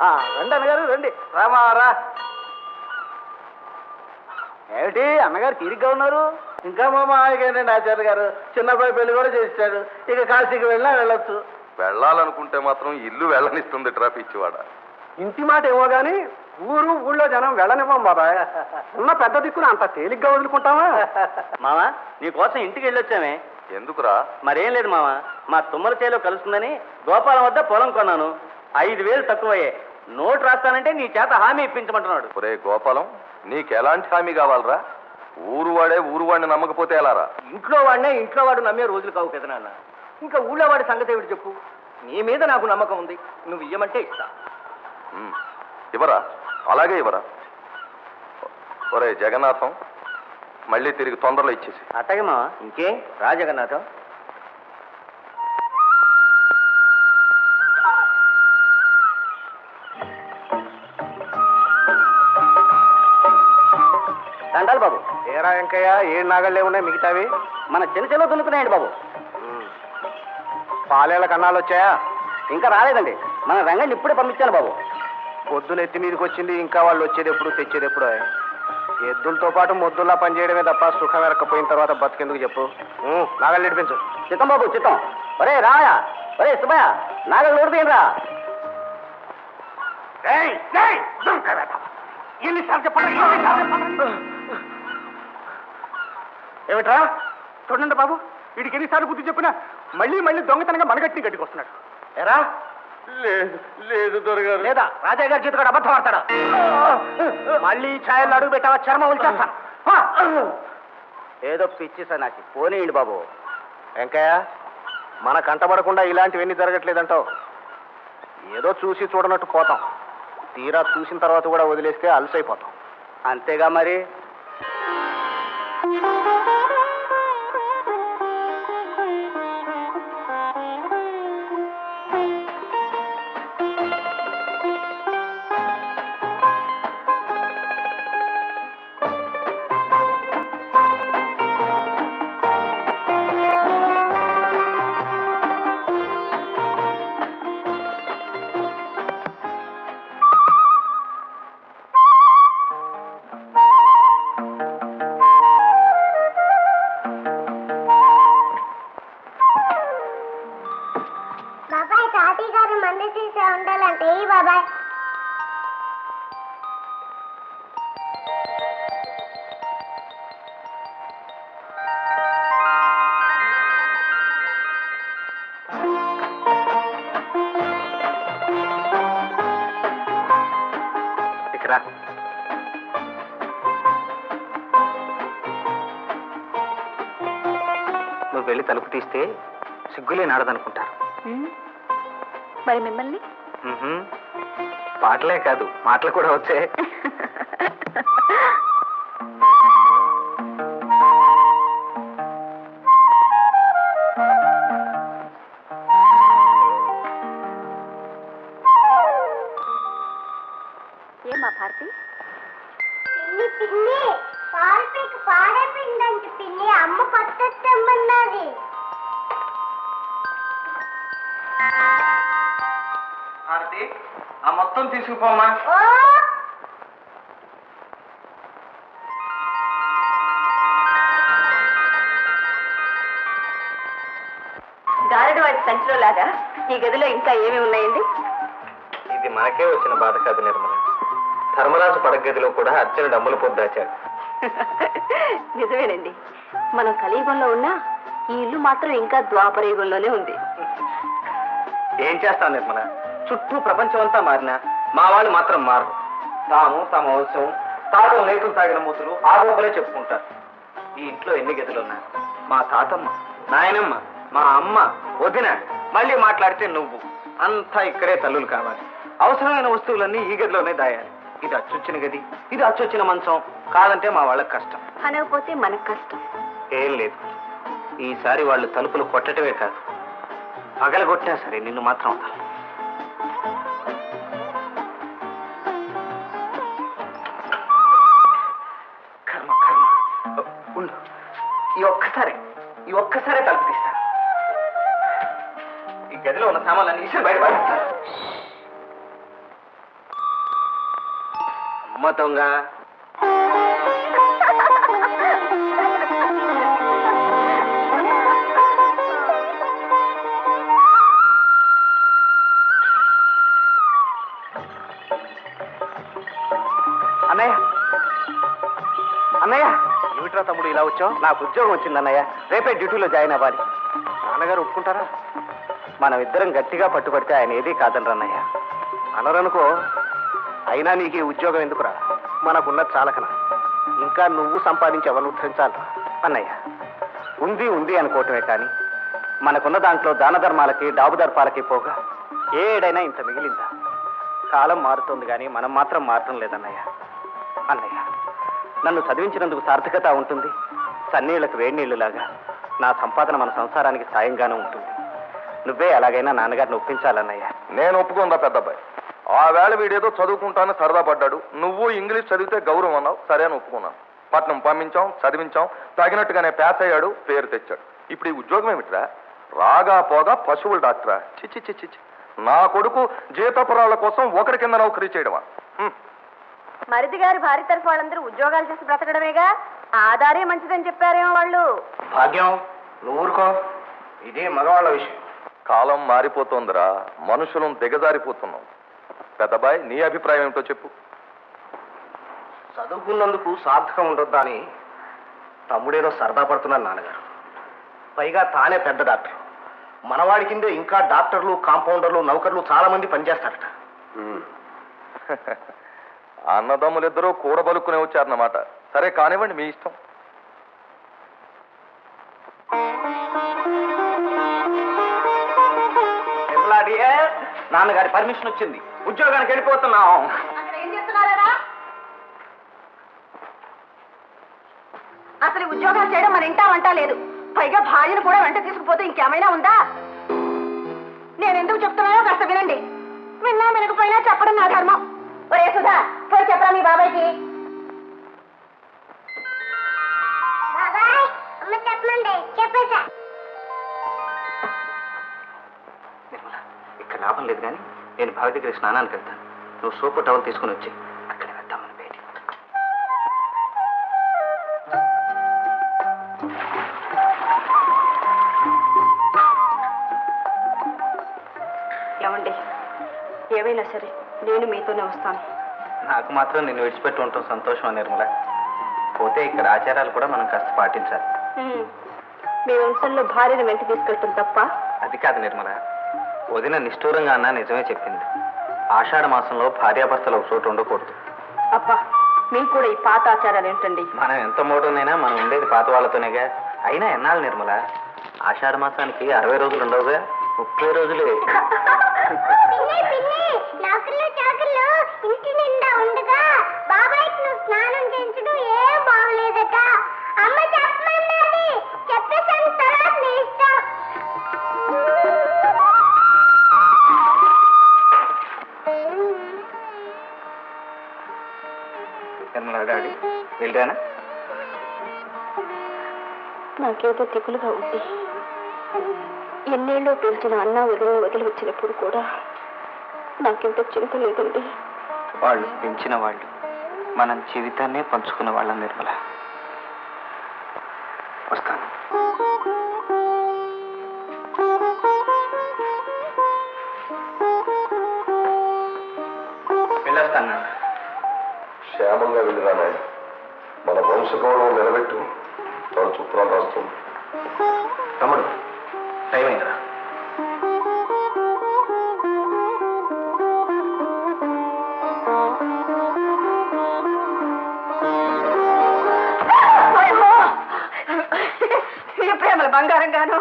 రండి అన్నగారు రండి. రామారా. ఏమిటి అన్నగారు తీరిగ్గా ఉన్నారు? ఇంకా మా మామయ్యగారండి ఆచార్య గారు. చిన్నబ్బాయి పెళ్లి కూడా చేశాడు. ఇక కాశీకి వెళ్ళినా వెళ్ళొచ్చు. వెళ్ళాలనుకుంటే మాత్రం ఇల్లు వెళ్ళనిస్తుంది పిచ్చివాడ. ఇంటి మాట ఏమో గాని ఊళ్ళో జనం వెళ్ళనివ్వం బాబాయ్. ఉన్న పెద్ద దిక్కును అంత తేలిగ్గా వదులుకుంటావా? మామ నీకోసం ఇంటికి వెళ్ళొచ్చామే. ఎందుకురా? మరేం లేదు మామ, మా తుమ్మల చేలో కలుస్తుందని గోపాలం వద్ద పొలం కొన్నాను. 5,000 తక్కువయ్యే. నోటు రాస్తానంటే నీ చేత హామీ ఇప్పించమంటున్నాడు. ఒరే గోపాలం, నీకెలాంటి హామీ కావాలరా? ఊరు వాడిని నమ్మకపోతే ఎలారా? ఇంట్లో వాడు నమ్మే రోజులు కావు కదా నాన్న. ఇంకా ఊళ్ళో వాడి సంగతి ఏమిటి చెప్పు? నీ మీద నాకు నమ్మకం ఉంది. నువ్వు ఇయ్యమంటే ఇస్తా. ఇవరా? అలాగే ఇవరా? ఒరే జగన్నాథం, మళ్ళీ తిరిగి తొందరలో ఇచ్చేసి. అట్టగే మా ఇంకే రా జగన్నాథం. దండాలి బాబు. ఏరా వెంకయ్య, 7 నాగళ్ళే ఉన్నాయి మిగతావి? మన చిన్న దున్నుతున్నాయండి బాబు. పాలేళ్ళ కన్నాలు వచ్చాయా? ఇంకా రాలేదండి. మన రంగండి ఇప్పుడే పంపించాను బాబు. పొద్దున ఎత్తి మీదకి వచ్చింది, ఇంకా వాళ్ళు వచ్చేది ఎప్పుడు తెచ్చేది ఎప్పుడు? ఎద్దులతో పాటు మొద్దుల్లా పనిచేయడమే తప్ప సుఖం వెరక్కపోయిన తర్వాత బతికెందుకు చెప్పు? నాగళ్ళు నడిపించు. చిత్తం బాబు చిత్తం. ఒరే రాయా, ఒరే సుబ్బయ్య, నాగళ్ళు నోడుతీయండి రా. ఏమిట్రా? చూడండి బాబు, వీడికి ఎన్నిసార్లు బుద్ధి చెప్పినా మళ్ళీ దొంగతనంగా మనగట్టిని గట్టికి వస్తున్నాడు. ఎరా? లేదు దొరగారు. లేదా రాజయ్య గారి చేతికి అబద్ధం ఆడతాడా? మళ్ళీ ఛాయల్లో అడుగు పెట్టావా చర్మం ఉంచేస్తాను. ఏదో పిచ్చి సన్నాసి. పోనీయండి బాబు. వెంకయ్య, మన కంటపడకుండా ఇలాంటివన్నీ జరగట్లేదంటావు. ఏదో చూసి చూడనట్టు పోతాం. తీరా చూసిన తర్వాత కూడా వదిలేస్తే అలసైపోతాం. అంతేగా మరి. నువ్వు వెళ్ళి తలుపు తీస్తే సిగ్గులే నాడదనుకుంటారు. మరి మిమ్మల్ని? పాటలే కాదు, మాటలు కూడా వచ్చాయి. ఏమా భారతి? పాడైపోయిందంటే పిన్ని, అమ్మ కొత్త తెమ్మన్నది. భారతి, ఆ మొత్తం తీసుకుపోమ్మా. గారెడు వాడి సంచిలో లాగా ఈ గదిలో ఇంకా ఏమి ఉన్నాయండి? ఇది మనకే వచ్చిన బాధ కాదు నిర్మల. ధర్మరాజు పడగదిలో కూడా అర్చన డమ్ములు పొద్దాచాడు. నిజమేనండి. మనం కలియుగంలో ఉన్నా ఈ ఇల్లు మాత్రం ఇంకా ద్వాపర యుగంలోనే ఉంది. ఏం చేస్తాం నిర్మల, చుట్టూ ప్రపంచం అంతా మారినా మా వాళ్ళు మాత్రం మారరు. తాము తమ వంశం, తాతం నేతులు తాగిన మూతులు ఆ గోపలే చెప్పుకుంటారు. ఈ ఇంట్లో ఎన్ని గదులున్నా మా తాతమ్మ, నాయనమ్మ, మా అమ్మ, వదిన, మళ్ళీ మాట్లాడితే నువ్వు, అంతా ఇక్కడే తల్లులు కావాలి. అవసరమైన వస్తువులన్నీ ఈ గదిలోనే దాయాలి. ఇది అచ్చొచ్చిన గది, ఇది అచ్చొచ్చిన మంచం. కాదంటే మా వాళ్ళకి కష్టం. అనకపోతే మనకు కష్టం. ఏం లేదు, ఈసారి వాళ్ళు తలుపులు కొట్టటమే కాదు, పగలగొట్టినా సరే నిన్ను మాత్రం అవుతా. కర్మ కర్మ. ఉండు, ఈ ఒక్కసారే తలుపు తీస్తా. ఈ గదిలో ఉన్న సామాన్లన్నీ ఇచ్చి బయట పడేస్తా. అమ్మ దొంగ. అన్నయ్య, అన్నయ్య, ఏమిట్రా తమ్ముడు ఇలా వచ్చావు? నాకు ఉద్యోగం వచ్చింది అన్నయ్య. రేపే డ్యూటీలో జాయిన్ అవ్వాలి. నాన్నగారు ఒప్పుకుంటారా? మనం ఇద్దరం గట్టిగా పట్టుబడితే ఆయన ఏదీ కాదనరు అన్నయ్య. అనరనుకో, అయినా నీకు ఈ ఉద్యోగం ఎందుకురా? మనకున్న చాలకనా? ఇంకా నువ్వు సంపాదించి ఎవరు ఉద్ధరించాలరా? అన్నయ్య, ఉంది ఉంది అనుకోవటమే కానీ మనకున్న దాంట్లో దాన ధర్మాలకి డాబు దర్పాలకి పోగా ఏడైనా ఇంత మిగిలిందా? కాలం మారుతోంది కానీ మనం మాత్రం మారటం లేదన్నయ్య. అన్నయ్య, నన్ను చదివించినందుకు సార్థకత ఉంటుంది. చన్నీళ్లకు వేడినీళ్లులాగా నా సంపాదన మన సంసారానికి సాయంగానే ఉంటుంది. నువ్వే ఎలాగైనా నాన్నగారిని ఒప్పించాలన్నయ్య. నేను ఒప్పుకుందా పెద్దబ్బాయి. ఆ వేళ వీడేదో చదువుకుంటాను సరదా పడ్డాడు. నువ్వు ఇంగ్లీష్ చదివితే గౌరవం అన్నావు, సరే అని ఒప్పుకున్నాను. పట్నం పంపించాం, చదివించాం, తగినట్టుగానే పాస్ అయ్యాడు, పేరు తెచ్చాడు. ఇప్పుడు ఈ ఉద్యోగం ఏమిట్రా? రాగా పోగా పశువుల డాక్టరా? చిచ్చి చిచ్చి చి. నా కొడుకు జీతపురాల కోసం ఒకరి కింద నౌకరీ చేయడమా? మరిది గారి భార్య తరఫు వాళ్ళందరూ ఉద్యోగాలు చేసి బ్రతకడమేగా, ఆధారే మంచిదని చెప్పారేమో వాళ్ళు. భాగ్యం, నువ్వు ఊరుకో. ఇదే మగవాళ్ళ విషయం. కాలం మారిపోతోందిరా, మనుషులం దిగజారిపోతున్నాం. పెద్దబాయ్, నీ అభిప్రాయం ఏమిటో చెప్పు. చదువుకున్నందుకు సార్థకం ఉండొద్దా అని తమ్ముడేదో సరదా పడుతున్నాను నాన్నగారు. పైగా తానే పెద్ద డాక్టర్. మనవాడి కిందే ఇంకా డాక్టర్లు, కాంపౌండర్లు, నౌకర్లు చాలా మంది పనిచేస్తారట. అన్నదమ్ములిద్దరూ కూడబలుక్కునే వచ్చారన్నమాట. సరే కానివ్వండి, మీ ఇష్టం. నాన్నగారి పర్మిషన్ వచ్చింది, ఉద్యోగానికి వెళ్ళిపోతున్నాం. ఏం చేస్తున్నారా? అసలు ఉద్యోగాలు చేయడం మన ఇంటా వంట లేదు. పైగా భార్యను కూడా వెంట తీసుకుపోతే ఇంకేమైనా ఉందా? నేను ఎందుకు చెప్తున్నానో కాస్త వినండి. విన్నా వినకపోయినా చెప్పడం నా ధర్మం. ఒరే సుధా, పోయి చెప్పరా మీ బాబాయ్కి. బాబాయ్, అమ్మ చెప్పమండి, చెప్పేసా. ఇక్కడ లాభం లేదు కానీ నేను భావి దగ్గర స్నానానికి వెళ్తాను. నువ్వు సోపు టవల్ తీసుకుని వచ్చి అక్కడ వెళ్తామని బయటికి. ఏమండి, ఏమైనా సరే నేను మీతోనే వస్తాను. నాకు మాత్రం నేను విడిచిపెట్టి ఉండటం సంతోషం నిర్మల. పోతే ఇక్కడ ఆచారాలు కూడా మనం కాస్త పాటించాలి. మీ వంశంలో భార్యను వెంట తీసుకెళ్ళటం తప్ప? అది కాదు నిర్మల, వదిన నిష్ఠూరంగా అన్నా నిజమే చెప్పింది. ఆషాఢ మాసంలో భార్యాభర్తలు ఒక చోటు ఉండకూడదు. అబ్బా, మీకు కూడా ఈ పాత ఆచారాలు ఏంటండి? మనం ఎంత మోటోనైనా మనం ఉండేది పాత వాళ్ళతోనేగా. అయినా ఎన్నాళ్ళు నిర్మల, ఆషాఢ మాసానికి 60 రోజులు ఉండవుగా, 30 రోజులే. నౌకర్లు చాకర్లు ఇంటి నిండా ఉండగా బాబాయ్కి నువ్వు స్నానం చేయించడం ఏం బాగలేదట. అమ్మ చెప్పమన్నది, చెప్పేసాను. తర్వాత నీ ఇష్టం. నిర్మల డాడీ వెళ్ళానా? నాకేదో దిగులుగా ఉంది. ఎన్నేళ్ళో పిలిచిన అన్నా వదిలి వచ్చినప్పుడు కూడా నాకెంత చింత లేదండి. వాళ్ళు పెంచిన వాళ్ళు, మనం జీవితాన్నే పంచుకున్న వాళ్ళం నిర్మల. వస్తాను. వెళ్ళొస్తాను. క్షేమంగా వెళ్ళిరా నాయన. మన వంశగౌరవం నిలబెట్టు. తన చిత్రాలు రాస్తుంది. తమ్ముడు, టైం అయిందిరా. ప్రేమల బంగారం గాను